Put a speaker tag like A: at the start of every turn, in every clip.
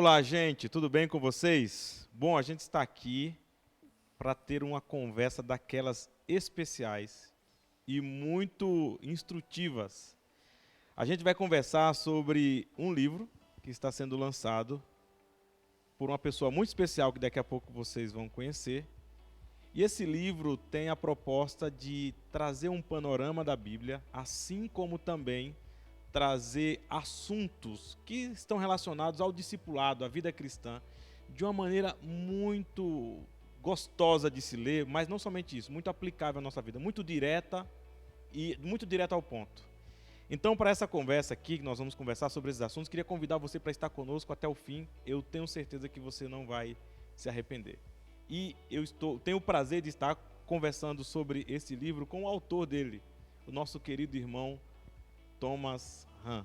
A: Olá, gente, tudo bem com vocês? Bom, a gente está aqui para ter uma conversa daquelas especiais e muito instrutivas. A gente vai conversar sobre um livro que está sendo lançado por uma pessoa muito especial que daqui a pouco vocês vão conhecer. E esse livro tem a proposta de trazer um panorama da Bíblia, assim como também trazer assuntos que estão relacionados ao discipulado, à vida cristã, de uma maneira muito gostosa de se ler, mas não somente isso, muito aplicável à nossa vida, muito direta e muito direta ao ponto. Então, para essa conversa aqui, que nós vamos conversar sobre esses assuntos, queria convidar você para estar conosco até o fim. Eu tenho certeza que você não vai se arrepender. E tenho o prazer de estar conversando sobre esse livro com o autor dele, o nosso querido irmão Thomas Hahn.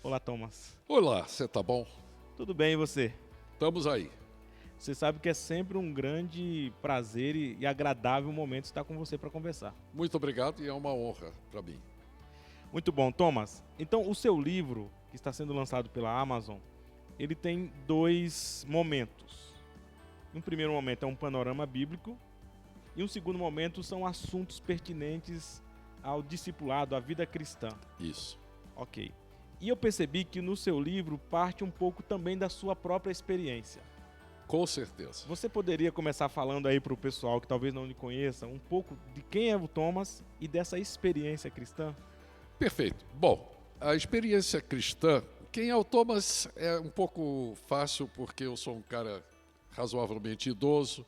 A: Olá, Thomas.
B: Olá, você tá bom?
A: Tudo bem, e você?
B: Estamos aí.
A: Você sabe que é sempre um grande prazer e agradável momento estar com você para conversar.
B: Muito obrigado e é uma honra para mim.
A: Muito bom, Thomas. Então, o seu livro, que está sendo lançado pela Amazon, ele tem dois momentos. Um primeiro momento é um panorama bíblico e um segundo momento são assuntos pertinentes ao discipulado, à vida cristã.
B: Isso.
A: Ok. E eu percebi que no seu livro parte um pouco também da sua própria experiência.
B: Com certeza.
A: Você poderia começar falando aí para o pessoal que talvez não lhe conheça um pouco de quem é o Thomas e dessa experiência cristã?
B: Perfeito. Bom, a experiência cristã, quem é o Thomas é um pouco fácil porque eu sou um cara razoavelmente idoso,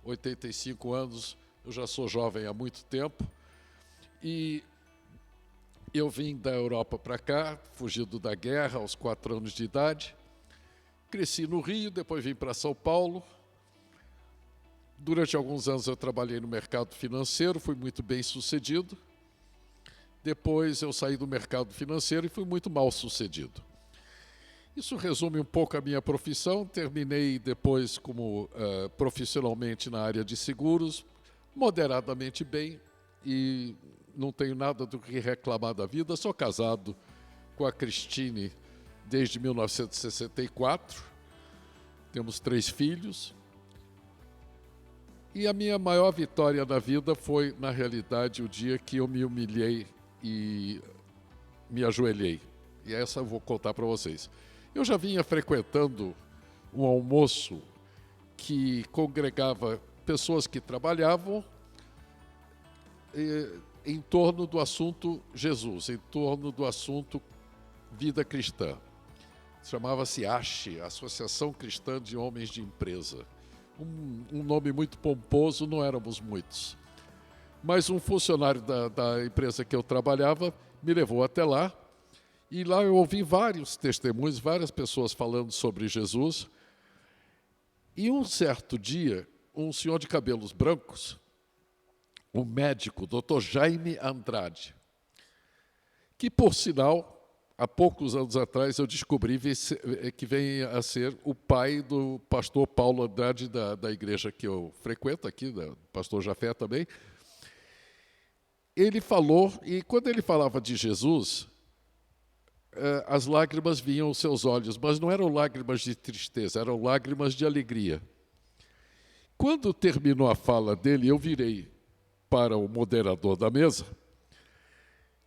B: 85 anos, eu já sou jovem há muito tempo e eu vim da Europa para cá, fugido da guerra aos 4 anos de idade, cresci no Rio, depois vim para São Paulo. Durante alguns anos eu trabalhei no mercado financeiro, fui muito bem sucedido. Depois eu saí do mercado financeiro e fui muito mal sucedido. Isso resume um pouco a minha profissão. Terminei depois como profissionalmente na área de seguros, moderadamente bem, e não tenho nada do que reclamar da vida. Sou casado com a Cristine desde 1964, temos 3 filhos. E a minha maior vitória na vida foi, na realidade, o dia que eu me humilhei e me ajoelhei. E essa eu vou contar para vocês. Eu já vinha frequentando um almoço que congregava pessoas que trabalhavam em torno do assunto Jesus, em torno do assunto vida cristã. Chamava-se ACHE, Associação Cristã de Homens de Empresa. Um nome muito pomposo, não éramos muitos. Mas um funcionário da empresa que eu trabalhava me levou até lá, e lá eu ouvi vários testemunhos, várias pessoas falando sobre Jesus. E um certo dia, um senhor de cabelos brancos, um médico, Dr. Jaime Andrade, que, por sinal, há poucos anos atrás eu descobri que vem a ser o pai do pastor Paulo Andrade, da igreja que eu frequento aqui, do pastor Jafé também. Ele falou, e quando ele falava de Jesus, as lágrimas vinham aos seus olhos, mas não eram lágrimas de tristeza, eram lágrimas de alegria. Quando terminou a fala dele, eu virei para o moderador da mesa,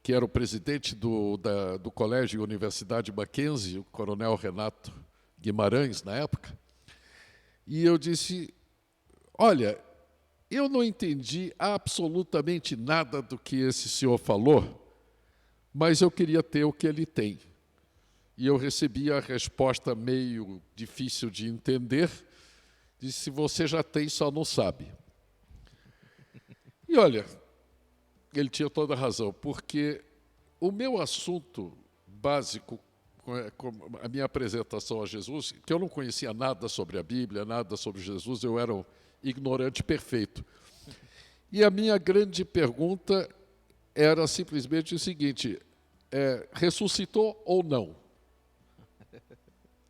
B: que era o presidente do Colégio e Universidade Mackenzie, o coronel Renato Guimarães, na época, e eu disse: olha, eu não entendi absolutamente nada do que esse senhor falou, mas eu queria ter o que ele tem. E eu recebi a resposta meio difícil de entender, disse: você já tem, só não sabe. E olha, ele tinha toda a razão, porque o meu assunto básico, com a minha apresentação a Jesus, que eu não conhecia nada sobre a Bíblia, nada sobre Jesus, eu era um ignorante perfeito. E a minha grande pergunta era simplesmente o seguinte: ressuscitou ou não?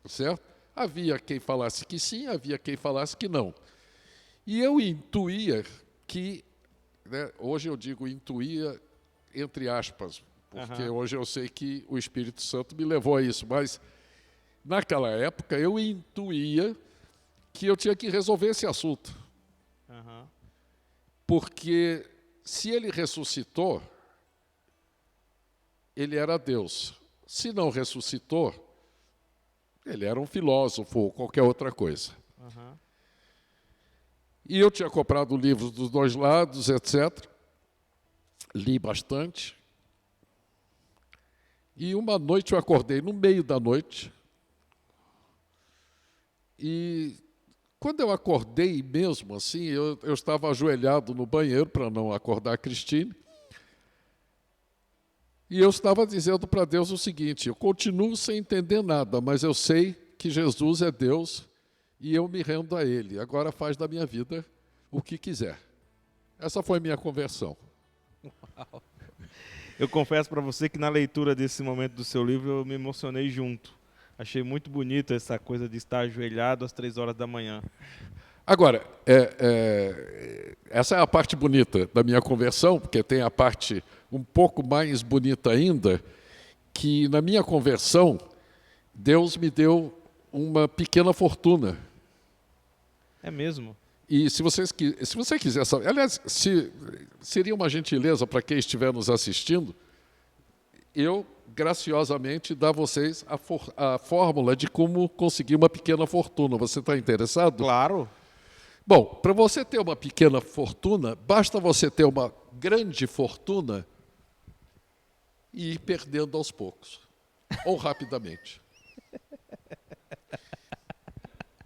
B: Certo? Havia quem falasse que sim, havia quem falasse que não. E eu intuía que, hoje eu digo intuía entre aspas, porque hoje eu sei que o Espírito Santo me levou a isso, mas naquela época, eu intuía que eu tinha que resolver esse assunto.
A: Aham.
B: Porque se ele ressuscitou, ele era Deus. Se não ressuscitou, ele era um filósofo ou qualquer outra coisa.
A: Aham.
B: E eu tinha comprado livros dos dois lados, etc. Li bastante. E uma noite eu acordei, no meio da noite. E quando eu acordei mesmo, assim, eu estava ajoelhado no banheiro para não acordar a Cristine. E eu estava dizendo para Deus o seguinte: eu continuo sem entender nada, mas eu sei que Jesus é Deus e eu me rendo a Ele. Agora faz da minha vida o que quiser. Essa foi a minha conversão.
A: Eu confesso para você que na leitura desse momento do seu livro eu me emocionei junto. Achei muito bonito essa coisa de estar ajoelhado às 3 horas da manhã.
B: Agora, essa é a parte bonita da minha conversão, porque tem a parte um pouco mais bonita ainda, que na minha conversão, Deus me deu uma pequena fortuna.
A: É mesmo?
B: E se você quiser saber, aliás, seria uma gentileza para quem estiver nos assistindo, eu graciosamente dar a vocês a fórmula de como conseguir uma pequena fortuna. Você está interessado?
A: Claro.
B: Bom, para você ter uma pequena fortuna, basta você ter uma grande fortuna e ir perdendo aos poucos, ou rapidamente.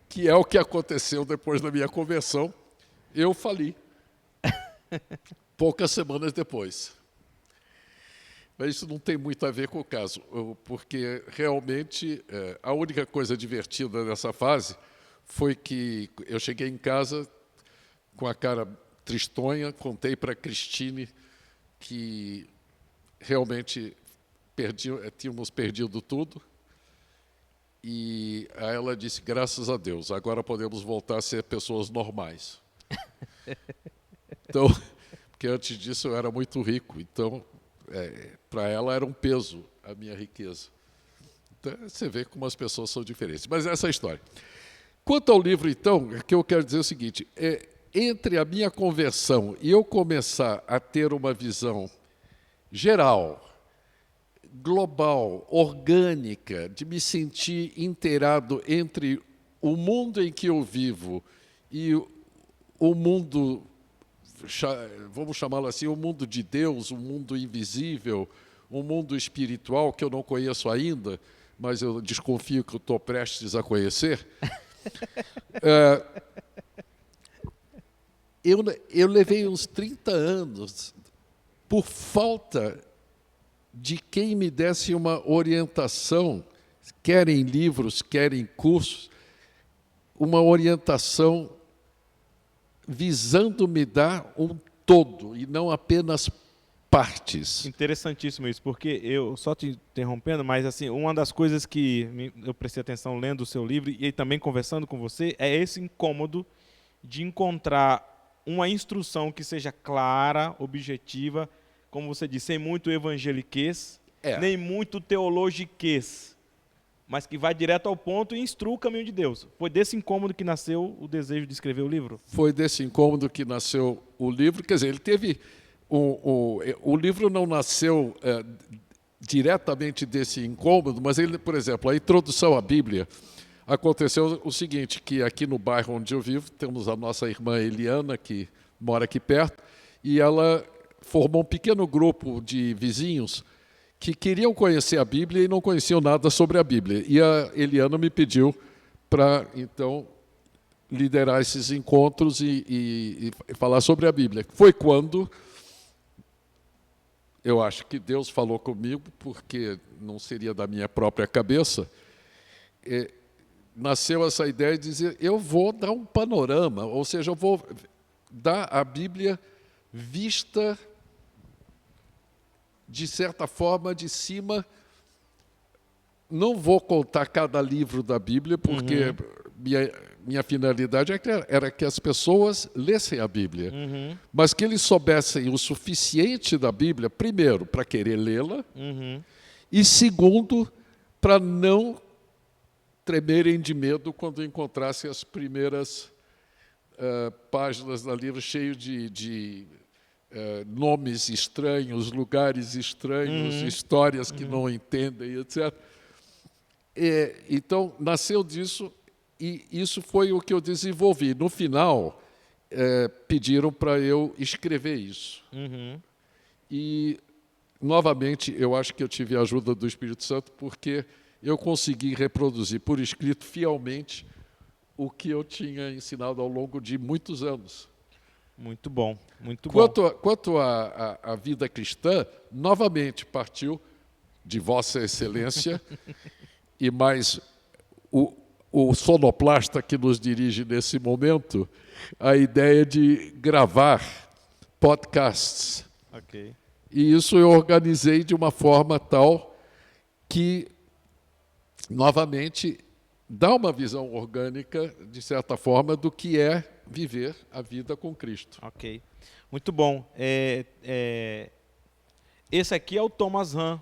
B: Que é o que aconteceu depois da minha conversão. Eu fali, poucas semanas depois. Mas isso não tem muito a ver com o caso, porque realmente a única coisa divertida nessa fase foi que eu cheguei em casa com a cara tristonha, contei para a Cristine que realmente tínhamos perdido tudo, e aí ela disse: graças a Deus, agora podemos voltar a ser pessoas normais. Então, porque antes disso eu era muito rico, então para ela era um peso a minha riqueza. Então você vê como as pessoas são diferentes. Mas essa é a história. Quanto ao livro, então, o que eu quero dizer é o seguinte: entre a minha conversão e eu começar a ter uma visão geral, global, orgânica, de me sentir inteirado entre o mundo em que eu vivo e o mundo, vamos chamá-lo assim, o mundo de Deus, o mundo invisível, o mundo espiritual que eu não conheço ainda, mas eu desconfio que eu estou prestes a conhecer. Eu levei uns 30 anos por falta de quem me desse uma orientação, quer em livros, quer em cursos, uma orientação visando me dar um todo e não apenas partes.
A: Interessantíssimo isso, porque eu, só te interrompendo, mas assim, uma das coisas que eu prestei atenção lendo o seu livro e também conversando com você é esse incômodo de encontrar uma instrução que seja clara, objetiva, como você disse, sem muito evangeliquez, nem muito teologiquez, mas que vai direto ao ponto e instrua o caminho de Deus. Foi desse incômodo que nasceu o desejo de escrever o livro? Foi desse incômodo que nasceu o livro. Quer dizer, ele teve... O livro não nasceu diretamente desse incômodo, mas ele, por exemplo, a introdução à Bíblia, aconteceu o seguinte, que aqui no bairro onde eu vivo, temos a nossa irmã Eliana, que mora aqui perto, e ela formou um pequeno grupo de vizinhos que queriam conhecer a Bíblia e não conheciam nada sobre a Bíblia. E a Eliana me pediu para, então, liderar esses encontros e falar sobre a Bíblia. Foi quando eu acho que Deus falou comigo, porque não seria da minha própria cabeça, nasceu essa ideia de dizer: eu vou dar um panorama, ou seja, eu vou dar a Bíblia vista, de certa forma, de cima. Não vou contar cada livro da Bíblia, porque minha finalidade era que as pessoas lessem a Bíblia, mas que eles soubessem o suficiente da Bíblia, primeiro, para querer lê-la, e segundo, para não
B: tremerem de medo quando encontrassem as primeiras páginas do livro cheio de nomes estranhos, lugares estranhos, histórias que não entendem, etc. Então, nasceu disso, e isso foi o que eu desenvolvi. No final, pediram para eu escrever isso. E, novamente, eu acho que eu tive a ajuda do Espírito Santo, porque eu consegui reproduzir por escrito fielmente o que eu tinha ensinado ao longo de muitos anos.
A: Muito bom, muito bom.
B: Quanto à vida cristã, novamente partiu de Vossa Excelência e mais o sonoplasta que nos dirige nesse momento, a ideia de gravar podcasts.
A: Ok.
B: E isso eu organizei de uma forma tal que, novamente, dá uma visão orgânica, de certa forma, do que é viver a vida com Cristo.
A: Ok. Muito bom. Esse aqui é o Thomas Hahn,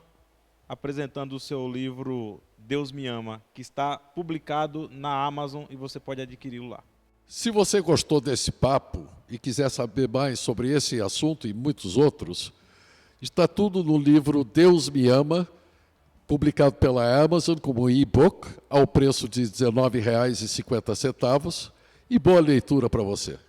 A: apresentando o seu livro Deus Me Ama, que está publicado na Amazon e você pode adquiri-lo lá.
B: Se você gostou desse papo e quiser saber mais sobre esse assunto e muitos outros, está tudo no livro Deus Me Ama, publicado pela Amazon como e-book, ao preço de R$ 19,50. E boa leitura para você.